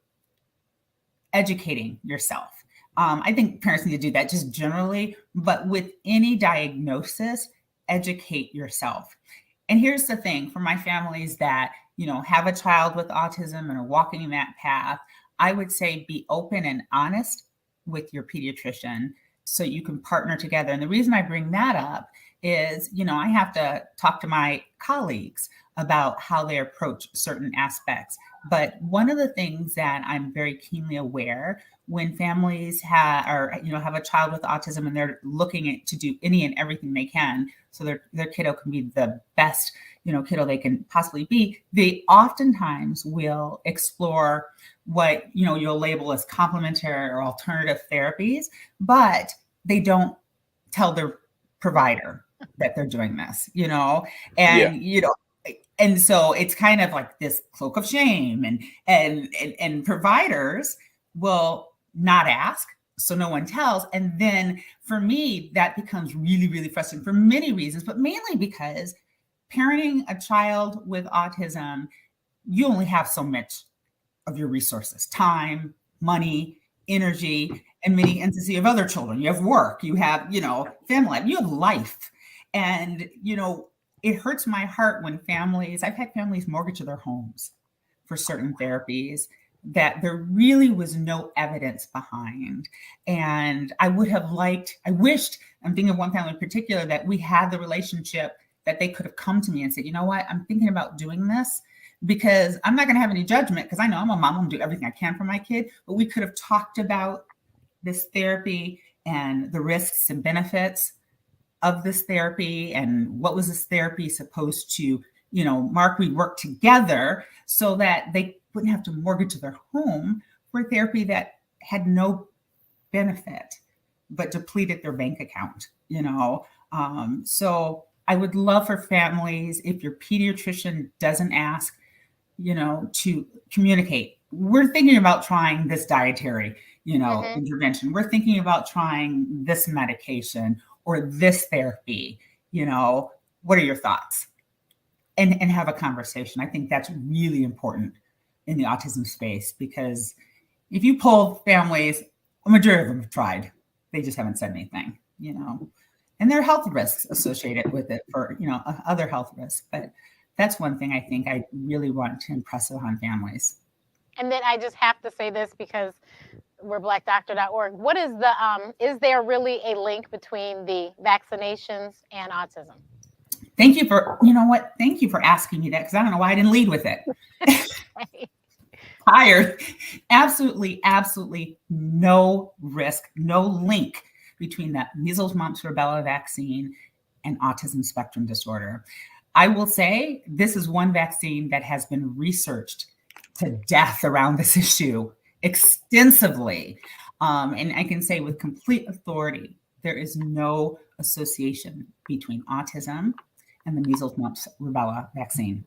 educating yourself. I think parents need to do that just generally, but with any diagnosis, educate yourself. And here's the thing for my families that, have a child with autism and are walking in that path, I would say be open and honest with your pediatrician so you can partner together. And the reason I bring that up is, I have to talk to my colleagues about how they approach certain aspects. But one of the things that I'm very keenly aware when families have a child with autism and they're looking to do any and everything they can so their kiddo can be the best kiddo they can possibly be, they oftentimes will explore what you'll label as complementary or alternative therapies, but they don't tell their provider that they're doing this, and so it's kind of like this cloak of shame, and providers will not ask, so no one tells. And then for me, that becomes really, really frustrating for many reasons, but mainly because parenting a child with autism, you only have so much of your resources, time, money, energy, and many instances of other children. You have work, you have, family, you have life. And, it hurts my heart when I've had families mortgage their homes for certain therapies that there really was no evidence behind. And I wished, I'm thinking of one family in particular, that we had the relationship that they could have come to me and said, you know what, I'm thinking about doing this because I'm not going to have any judgment because I know I'm a mom, I'm going to do everything I can for my kid, but we could have talked about this therapy and the risks and benefits of this therapy and what was this therapy supposed to, Mark, we work together so that they wouldn't have to mortgage their home for therapy that had no benefit, but depleted their bank account, So I would love for families, if your pediatrician doesn't ask, to communicate. We're thinking about trying this dietary, intervention. We're thinking about trying this medication or this therapy, what are your thoughts? And have a conversation. I think that's really important in the autism space, because if you poll families, a majority of them have tried. They just haven't said anything, and there are health risks associated with it for, other health risks. But that's one thing I think I really want to impress upon families. And then I just have to say this because we're blackdoctor.org. What is is there really a link between the vaccinations and autism? Thank you for asking me that, because I don't know why I didn't lead with it. Tired. Absolutely no risk, no link between that measles, mumps, rubella vaccine and autism spectrum disorder. I will say this is one vaccine that has been researched to death around this issue extensively. And I can say with complete authority, there is no association between autism and the measles, mumps, rubella vaccine.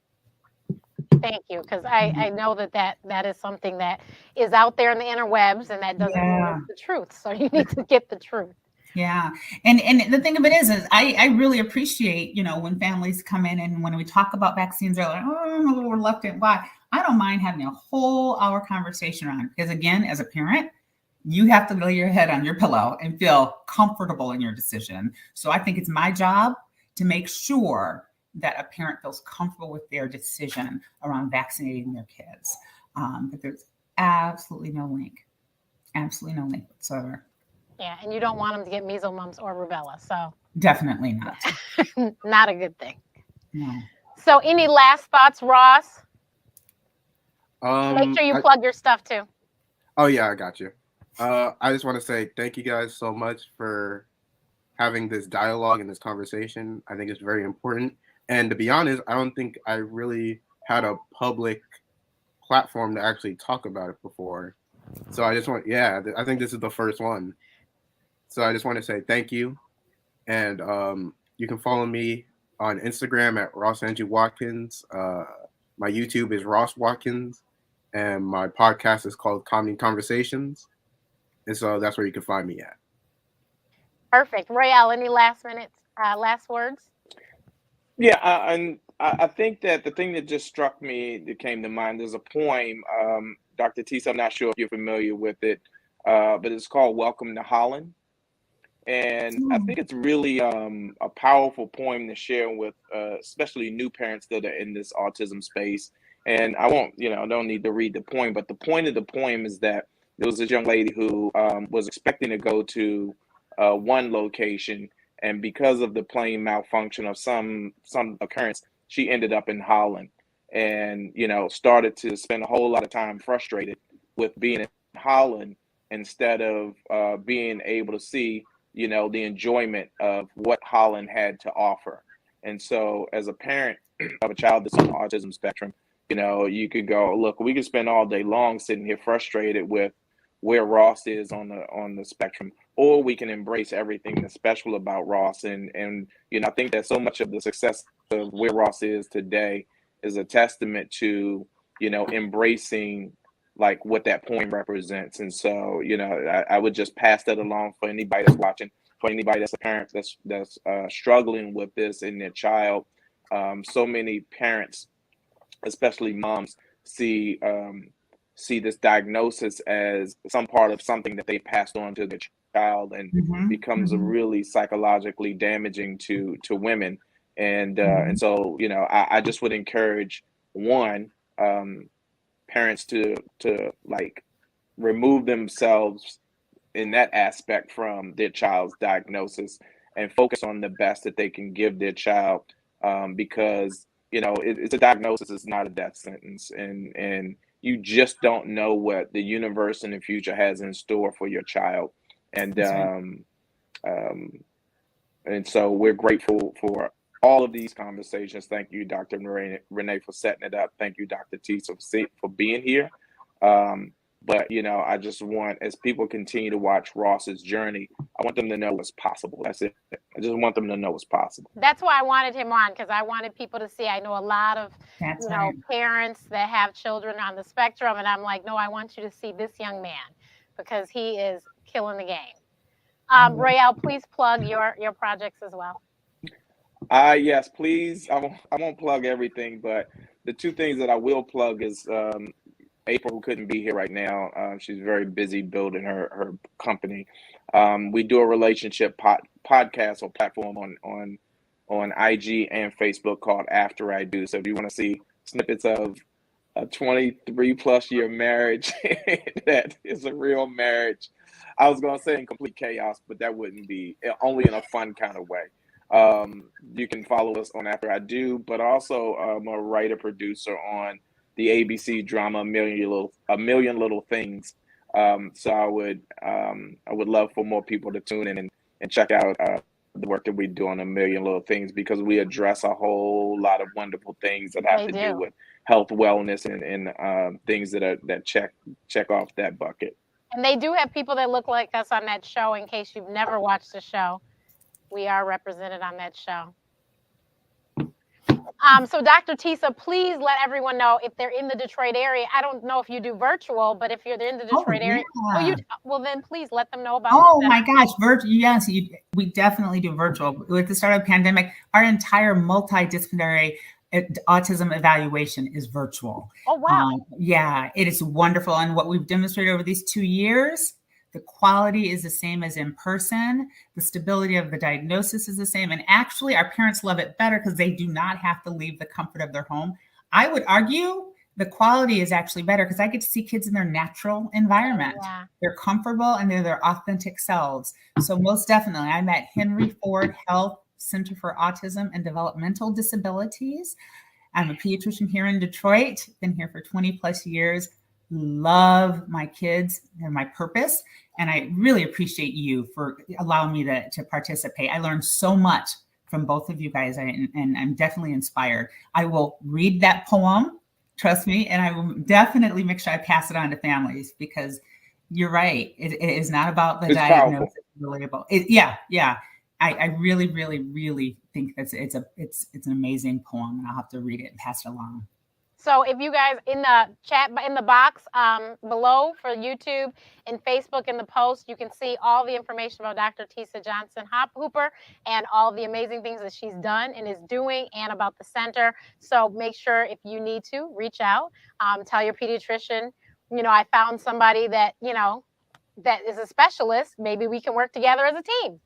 Thank you, because I know that is something that is out there in the interwebs, and that doesn't mean it's the truth. So you need to get the truth. Yeah. And the thing of it is I really appreciate, when families come in and when we talk about vaccines, they're like, oh, I'm a little reluctant. Why? I don't mind having a whole hour conversation on it, because again, as a parent, you have to lay your head on your pillow and feel comfortable in your decision. So I think it's my job to make sure that a parent feels comfortable with their decision around vaccinating their kids. But there's absolutely no link whatsoever. Yeah, and you don't want them to get measles, mumps, or rubella. So definitely not. Not a good thing. No. So any last thoughts, Ross? Make sure you plug your stuff too. Oh yeah, I got you. I just want to say thank you guys so much for having this dialogue and this conversation. I think it's very important. And to be honest, I don't think I really had a public platform to actually talk about it before. So I just I think this is the first one. So I just want to say thank you. And you can follow me on Instagram at Ross Andrew Watkins. My YouTube is Ross Watkins. And my podcast is called Comedy Conversations. And so that's where you can find me at. Perfect. Royale, any last minutes? Last words. Yeah, and I think that the thing that just struck me that came to mind is a poem. Dr. Tisa, I'm not sure if you're familiar with it, but it's called Welcome to Holland. And I think it's really a powerful poem to share with especially new parents that are in this autism space. And I won't, don't need to read the poem, but the point of the poem is that there was this young lady who was expecting to go to one location, and because of the plane malfunction of some occurrence, she ended up in Holland, and started to spend a whole lot of time frustrated with being in Holland instead of being able to see the enjoyment of what Holland had to offer. And so as a parent of a child that's on the autism spectrum, you could go, look, we could spend all day long sitting here frustrated with where Ross is on the spectrum, or we can embrace everything that's special about Ross. And I think that so much of the success of where Ross is today is a testament to, embracing like what that poem represents. And so, I would just pass that along for anybody that's watching, for anybody that's a parent that's struggling with this in their child. So many parents, especially moms, see this diagnosis as some part of something that they passed on to their child, and becomes a really psychologically damaging to women. And so, I just would encourage parents to like remove themselves in that aspect from their child's diagnosis and focus on the best that they can give their child, because it's a diagnosis, it's not a death sentence, and you just don't know what the universe in the future has in store for your child. And and so we're grateful for all of these conversations. Thank you, Dr. Renee, for setting it up. Thank you, Dr. Tisa, for being here. But I just want, as people continue to watch Ross's journey, I want them to know what's possible. That's it. I just want them to know what's possible. That's why I wanted him on, because I wanted people to see. I know a lot of parents that have children on the spectrum, and I'm like, no, I want you to see this young man, because he is killing the game. Royale, please plug your projects as well. Yes, please. I won't plug everything, but the two things that I will plug is April, who couldn't be here right now. She's very busy building her company. We do a relationship podcast or platform on IG and Facebook called After I Do. So if you want to see snippets of a 23 plus year marriage that is a real marriage, I was going to say in complete chaos, but that wouldn't be, only in a fun kind of way. You can follow us on After I Do, but also I'm a writer producer on the ABC drama A Million Little Things. So I would love for more people to tune in and check out the work that we do on A Million Little Things, because we address a whole lot of wonderful things that have to do with health, wellness, and things that check off that bucket. And they do have people that look like us on that show. In case you've never watched the show, we are represented on that show. So Dr. Tisa, please let everyone know if they're in the Detroit area. I don't know if you do virtual, but if you're in the Detroit area, well, then please let them know about Oh my gosh, yes, we definitely do virtual. With the start of the pandemic, our entire multidisciplinary autism evaluation is virtual. Oh, wow. Yeah, it is wonderful. And what we've demonstrated over these 2 years, the quality is the same as in person. The stability of the diagnosis is the same. And actually, our parents love it better because they do not have to leave the comfort of their home. I would argue the quality is actually better because I get to see kids in their natural environment. Yeah. They're comfortable and they're their authentic selves. So most definitely, I'm at Henry Ford Health Center for Autism and Developmental Disabilities. I'm a pediatrician here in Detroit, been here for 20 plus years. Love my kids and my purpose. And I really appreciate you for allowing me to participate. I learned so much from both of you guys, and I'm definitely inspired. I will read that poem, trust me, and I will definitely make sure I pass it on to families, because you're right. It is not about the diagnosis. Relatable. Yeah. I really, really, really think it's an amazing poem, and I'll have to read it and pass it along. So if you guys in the chat, in the box below for YouTube and Facebook in the post, you can see all the information about Dr. Tisa Johnson-Hooper and all the amazing things that she's done and is doing, and about the center. So make sure, if you need to, reach out, tell your pediatrician, you know, I found somebody that, you know, that is a specialist. Maybe we can work together as a team.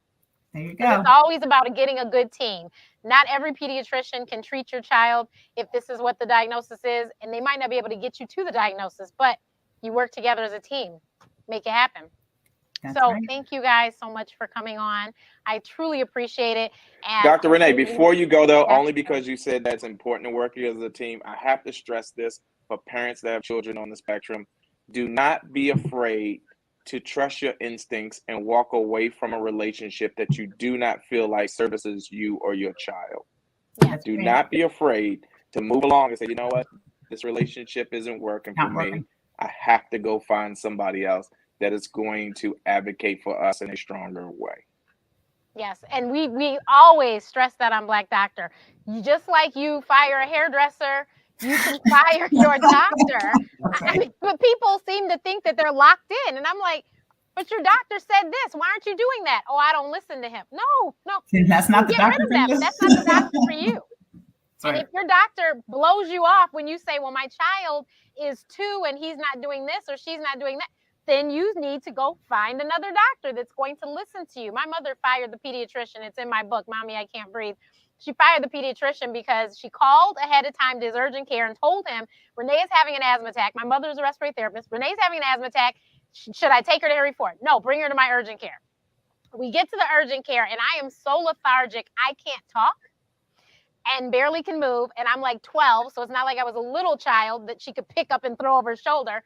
There you go. It's always about getting a good team. Not every pediatrician can treat your child if this is what the diagnosis is, and they might not be able to get you to the diagnosis, but you work together as a team, make it happen. That's so right. Thank you guys so much for coming on. I truly appreciate it. And Dr. Renee, before you go though, Yeah. only because you said that's important to work together as a team, I have to stress this for parents that have children on the spectrum. Do not be afraid to trust your instincts and walk away from a relationship that you do not feel like services you or your child. Yes. Do not be afraid to move along and say, you know what, this relationship isn't working for me. I have to go find somebody else that is going to advocate for us in a stronger way. Yes, and we always stress that on Black Doctor. Just like you fire a hairdresser, you can fire your doctor. I mean, but people seem to think that they're locked in, and I'm like, but your doctor said this. Why aren't you doing that? Oh, I don't listen to him. No. That's not the Get rid doctor of for them. you. That's not the doctor for you. Right. And if your doctor blows you off when you say, well, my child is 2 and he's not doing this or she's not doing that, then you need to go find another doctor that's going to listen to you. My mother fired the pediatrician. It's in my book, Mommy, I Can't Breathe. She fired the pediatrician because she called ahead of time to his urgent care and told him, Renee is having an asthma attack. My mother is a respiratory therapist. Renee's having an asthma attack. Should I take her to Harry Ford? No, bring her to my urgent care. We get to the urgent care and I am so lethargic, I can't talk and barely can move. And I'm like 12, so it's not like I was a little child that she could pick up and throw over her shoulder.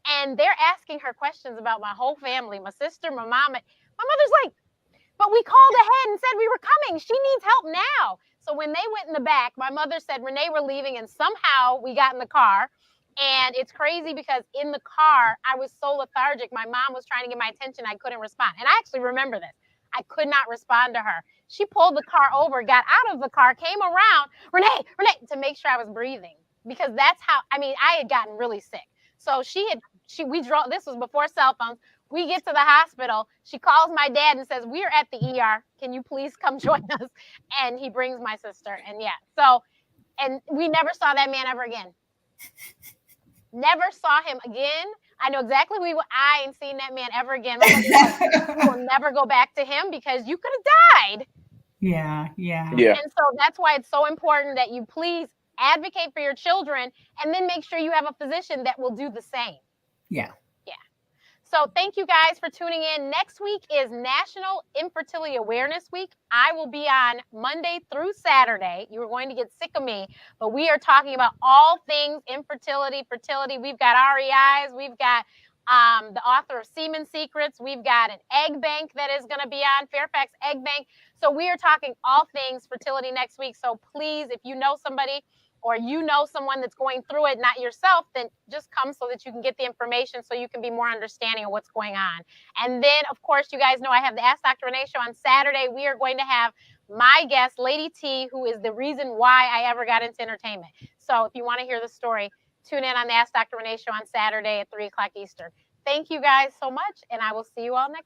And they're asking her questions about my whole family, my sister, my mom. My mother's like, but we called ahead and said we were coming. She needs help now. So when they went in the back, my mother said, Renee, we're leaving. And somehow we got in the car. And it's crazy because in the car, I was so lethargic. My mom was trying to get my attention. I couldn't respond. And I actually remember this. I could not respond to her. She pulled the car over, got out of the car, came around, Renee, to make sure I was breathing. Because that's how, I mean, I had gotten really sick. So we drove, this was before cell phones. We get to the hospital. She calls my dad and says, we're at the ER. Can you please come join us? And he brings my sister. And yeah, so, and we never saw that man ever again. Never saw him again. I know exactly who I ain't seen that man ever again. We'll never go back to him because you could have died. Yeah. And so that's why it's so important that you please advocate for your children and then make sure you have a physician that will do the same. Yeah. So thank you guys for tuning in. Next week is National Infertility Awareness Week. I will be on Monday through Saturday. You are going to get sick of me, but we are talking about all things infertility, fertility. We've got REIs. We've got the author of Semen Secrets. We've got an egg bank that is going to be on, Fairfax Egg Bank. So we are talking all things fertility next week. So please, if you know somebody or you know someone that's going through it, not yourself, then just come so that you can get the information so you can be more understanding of what's going on. And then, of course, you guys know I have the Ask Dr. Renee show on Saturday. We are going to have my guest, Lady T, who is the reason why I ever got into entertainment. So if you want to hear the story, tune in on the Ask Dr. Renee show on Saturday at 3 o'clock Eastern. Thank you guys so much, and I will see you all next